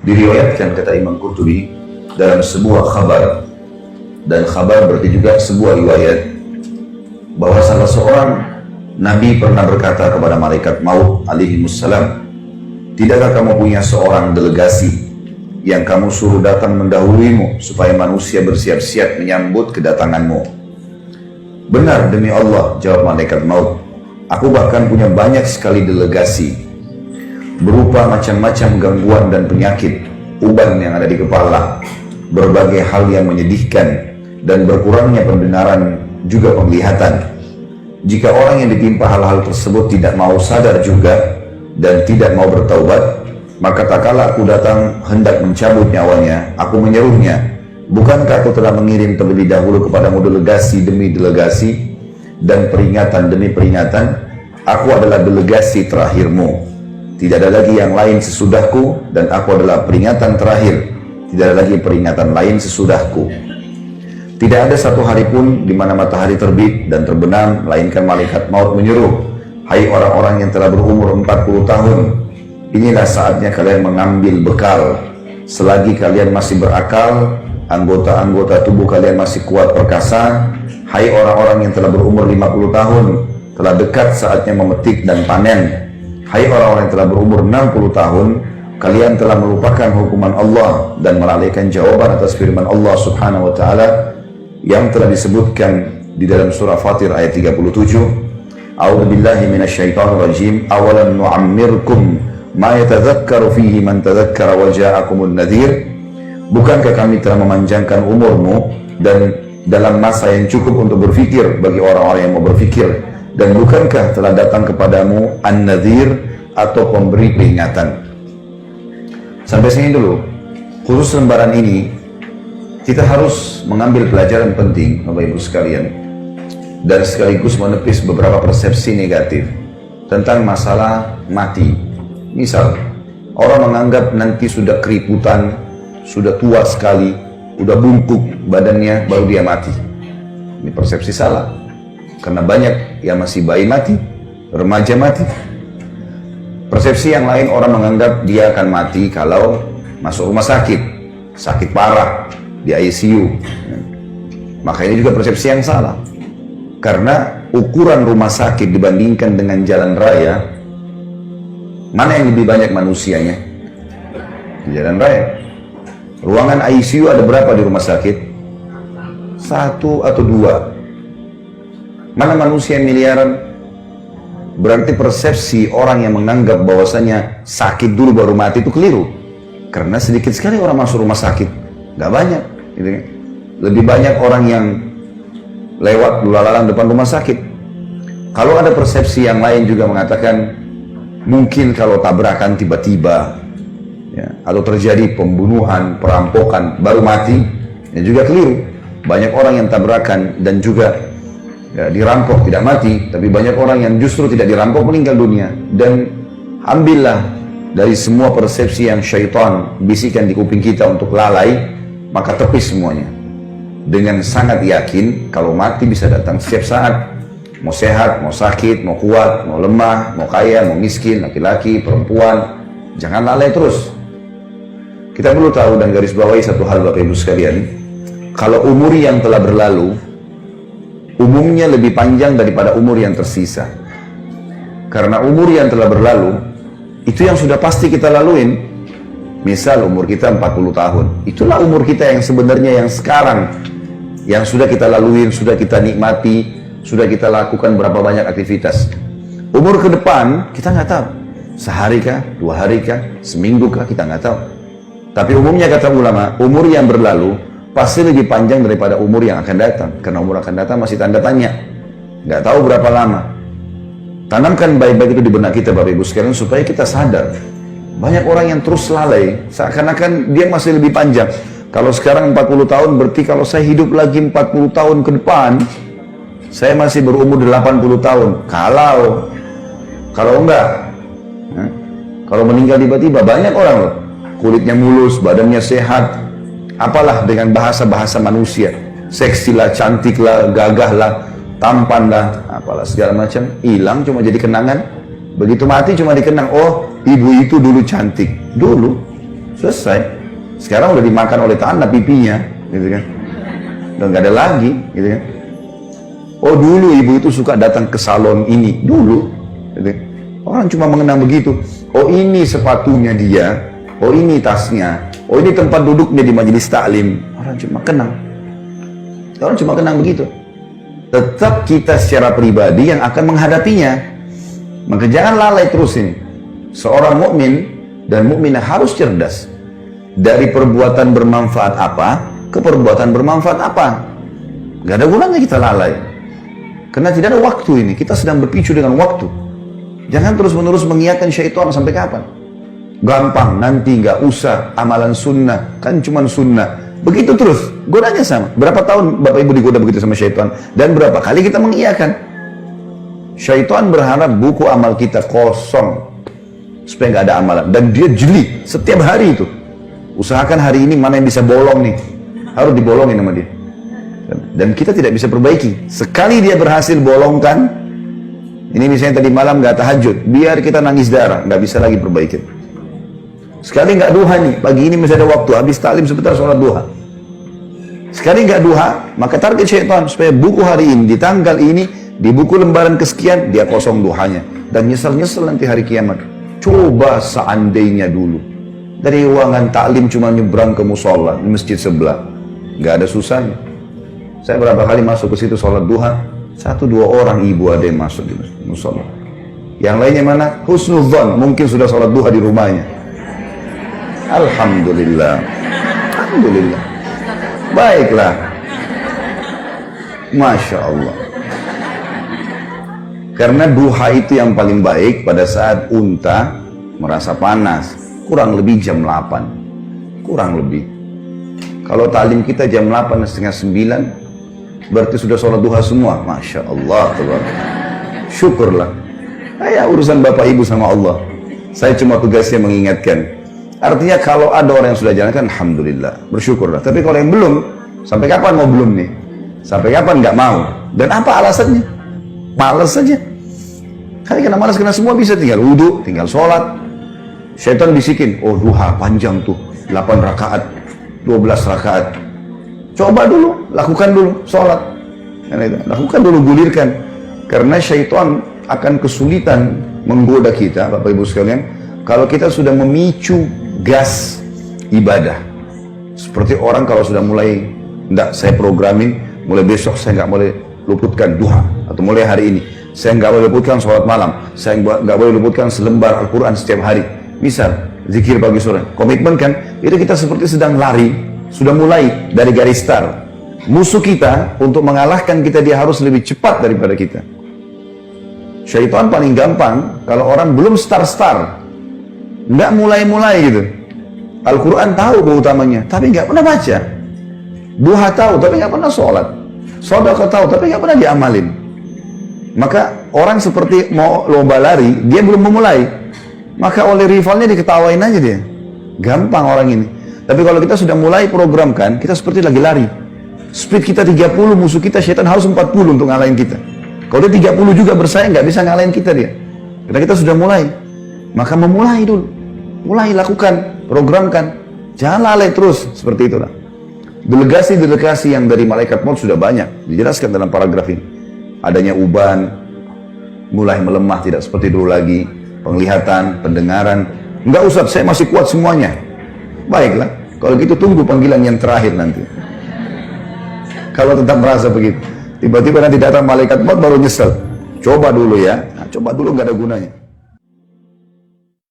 Diriwayatkan kata Imam Qurtubi dalam sebuah khabar, dan khabar berarti juga sebuah riwayat, bahwa salah seorang Nabi pernah berkata kepada malaikat maut alaihimussalam, tidakkah kamu punya seorang delegasi yang kamu suruh datang mendahuluimu supaya manusia bersiap-siap menyambut kedatanganmu? Benar demi Allah, jawab malaikat maut, aku bahkan punya banyak sekali delegasi berupa macam-macam gangguan dan penyakit, uban yang ada di kepala, berbagai hal yang menyedihkan, dan berkurangnya pendengaran juga penglihatan. Jika orang yang ditimpa hal-hal tersebut tidak mau sadar juga dan tidak mau bertaubat, maka tak kala aku datang hendak mencabut nyawanya, aku menyerunya, bukankah aku telah mengirim terlebih dahulu kepadamu delegasi demi delegasi dan peringatan demi peringatan? Aku adalah delegasi terakhirmu. Tidak ada lagi yang lain sesudahku, dan aku adalah peringatan terakhir. Tidak ada lagi peringatan lain sesudahku. Tidak ada satu hari pun di mana matahari terbit dan terbenam, melainkan malaikat maut menyuruh, hai orang-orang yang telah berumur 40 tahun, inilah saatnya kalian mengambil bekal. Selagi kalian masih berakal, anggota-anggota tubuh kalian masih kuat perkasa, hai orang-orang yang telah berumur 50 tahun, telah dekat saatnya memetik dan panen. Hai orang-orang yang telah berumur 60 tahun, kalian telah melupakan hukuman Allah dan melalaikan jawaban atas firman Allah subhanahu wa ta'ala yang telah disebutkan di dalam surah Fatir ayat 37. A'udzu billahi minasyaitonir rajim. Awalam nu'ammirkum ma yatadzakkaru fihi man tadzakkara wa ja'akumun nadhir. Bukankah kami telah memanjangkan umurmu dan dalam masa yang cukup untuk berfikir bagi orang-orang yang mau berfikir, dan bukankah telah datang kepadamu an-nadhir atau pemberi peringatan? Sampai sini dulu. Khusus lembaran ini kita harus mengambil pelajaran penting, Bapak Ibu sekalian, dan sekaligus menepis beberapa persepsi negatif tentang masalah mati. Misal, orang menganggap nanti sudah keriputan, sudah tua sekali, udah bungkuk badannya, baru dia mati. Ini persepsi salah. Karena banyak yang masih bayi mati, remaja mati. Persepsi yang lain, orang menganggap dia akan mati kalau masuk rumah sakit, sakit parah, di ICU. Maka ini juga persepsi yang salah. Karena ukuran rumah sakit dibandingkan dengan jalan raya, mana yang lebih banyak manusianya? Di jalan raya. Ruangan ICU ada berapa di rumah sakit? 1 atau 2. Mana manusia miliaran? Berarti persepsi orang yang menganggap bahwasanya sakit dulu baru mati itu keliru. Karena sedikit sekali orang masuk rumah sakit, nggak banyak. Gitu. Lebih banyak orang yang lewat lalang depan rumah sakit. Kalau ada persepsi yang lain juga mengatakan mungkin kalau tabrakan tiba-tiba, ya, atau terjadi pembunuhan, perampokan baru mati, ya juga keliru. Banyak orang yang tabrakan dan juga ya, dirampok tidak mati, tapi banyak orang yang justru tidak dirampok meninggal dunia. Dan ambillah dari semua persepsi yang syaitan bisikan di kuping kita untuk lalai, maka tepis semuanya. Dengan sangat yakin kalau mati bisa datang setiap saat. Mau sehat, mau sakit, mau kuat, mau lemah, mau kaya, mau miskin, laki-laki, perempuan, jangan lalai terus. Kita perlu tahu dan garis bawahi satu hal, Bapak Ibu sekalian. Kalau umur yang telah berlalu umumnya lebih panjang daripada umur yang tersisa. Karena umur yang telah berlalu itu yang sudah pasti kita laluin. Misal umur kita 40 tahun, itulah umur kita yang sebenarnya yang sekarang, yang sudah kita laluin, sudah kita nikmati, sudah kita lakukan berapa banyak aktivitas. Umur ke depan kita nggak tahu, sehari kah, 2 hari kah, seminggu kah, kita nggak tahu. Tapi umumnya kata ulama, umur yang berlalu pasti lebih panjang daripada umur yang akan datang. Karena umur akan datang masih tanda tanya, nggak tahu berapa lama. Tanamkan baik-baik itu di benak kita, Bapak Ibu sekalian, supaya kita sadar. Banyak orang yang terus lalai, seakan-akan dia masih lebih panjang. Kalau sekarang 40 tahun, berarti kalau saya hidup lagi 40 tahun ke depan, saya masih berumur 80 tahun. Kalau enggak, kalau meninggal tiba-tiba, banyak orang loh, kulitnya mulus, badannya sehat, apalah dengan bahasa-bahasa manusia, seksi lah, cantik lah, gagah lah, tampan lah, apalah segala macam, hilang cuma jadi kenangan. Begitu mati cuma dikenang, oh ibu itu dulu cantik, dulu Selesai. Sekarang udah dimakan oleh tanah pipinya, gitu kan. Udah nggak ada lagi, gitu kan. Oh dulu ibu itu suka datang ke salon ini, dulu. Gitu kan. Orang cuma mengenang begitu. Oh ini sepatunya dia, oh ini tasnya, oh ini tempat duduknya di majelis taklim. Orang cuma kenang. Orang cuma kenang begitu. Tetap kita secara pribadi yang akan menghadapinya. Maka jangan lalai terus ini. Seorang mukmin dan mukminah harus cerdas. Dari perbuatan bermanfaat apa ke perbuatan bermanfaat apa. Gak ada gunanya kita lalai. Karena tidak ada waktu ini. Kita sedang berpicu dengan waktu. Jangan terus-menerus mengiyakan syaitan sampai kapan. Gampang, nanti gak usah amalan sunnah. Kan cuma sunnah. Begitu terus, godanya sama. Berapa tahun Bapak Ibu digoda begitu sama syaitan? Dan berapa kali kita mengiyakan? Syaitan berharap buku amal kita kosong. Supaya nggak ada amalan. Dan dia jeli setiap hari itu. Usahakan hari ini mana yang bisa bolong nih. Harus dibolongin sama dia. Dan kita tidak bisa perbaiki. Sekali dia berhasil bolongkan, ini misalnya tadi malam nggak tahajud, biar kita nangis darah, nggak bisa lagi perbaiki. Sekali nggak duha nih, pagi ini masih ada waktu, habis taklim sebentar sholat duha. Sekali nggak duha, maka target syaitan supaya buku hari ini, di tanggal ini, di buku lembaran kesekian, dia kosong duhanya. Dan nyesel-nyesel nanti hari kiamat. Coba seandainya dulu. Dari ruangan taklim cuma nyebrang ke musola, di masjid sebelah. Nggak ada susahnya. Saya berapa kali masuk ke situ sholat duha, 1-2 orang ibu ada yang masuk di musola. Yang lainnya mana? Husnudzon, mungkin sudah sholat duha di rumahnya. Alhamdulillah. Alhamdulillah. Baiklah. Masya Allah. Karena duha itu yang paling baik pada saat unta merasa panas. Kurang lebih jam 8. Kurang lebih. Kalau talim kita jam 8 setengah 9, berarti sudah sholat duha semua. Masya Allah. Syukurlah. Ya urusan Bapak Ibu sama Allah. Saya cuma tugasnya mengingatkan. Artinya kalau ada orang yang sudah jalankan, alhamdulillah, bersyukurlah. Tapi kalau yang belum, sampai kapan mau belum nih? Sampai kapan nggak mau? Dan apa alasannya? Malas saja. Karena malas, karena semua bisa, tinggal wudhu, tinggal sholat. Syaitan bisikin, oh duha panjang tuh, 8 rakaat, 12 rakaat. Coba dulu, lakukan dulu sholat. Lakukan dulu, gulirkan. Karena syaitan akan kesulitan menggoda kita, Bapak Ibu sekalian, kalau kita sudah memicu gas ibadah. Seperti orang kalau sudah mulai, enggak, saya programin, mulai besok saya nggak boleh luputkan duha. Atau mulai hari ini, saya nggak boleh luputkan sholat malam. Saya nggak boleh luputkan selembar Al-Quran setiap hari. Misal, zikir pagi sore. Komitmen kan, itu kita seperti sedang lari. Sudah mulai dari garis start. Musuh kita, untuk mengalahkan kita, dia harus lebih cepat daripada kita. Syaitan paling gampang, kalau orang belum start-start. Nggak mulai-mulai gitu. Al-Quran tahu keutamanya, tapi nggak pernah baca. Duha tahu, tapi nggak pernah sholat. Sedekah tahu, tapi nggak pernah diamalin. Maka orang seperti mau lomba lari, dia belum memulai. Maka oleh rivalnya diketawain aja dia. Gampang orang ini. Tapi kalau kita sudah mulai programkan, kita seperti lagi lari. Speed kita 30, musuh kita syaitan harus 40 untuk ngalahin kita. Kalau dia 30 juga bersaing, nggak bisa ngalahin kita dia. Karena kita sudah mulai. Maka memulai dulu. Mulai lakukan, programkan. Jangan lalai terus, seperti itulah. Delegasi-delegasi yang dari malaikat maut sudah banyak. Dijelaskan dalam paragraf ini. Adanya uban, mulai melemah, tidak seperti dulu lagi. Penglihatan, pendengaran. Enggak Ustaz, saya masih kuat semuanya. Baiklah, kalau gitu tunggu panggilan yang terakhir nanti. Kalau tetap merasa begitu. Tiba-tiba nanti datang malaikat maut baru nyesel. Coba dulu ya. Nah, coba dulu nggak ada gunanya.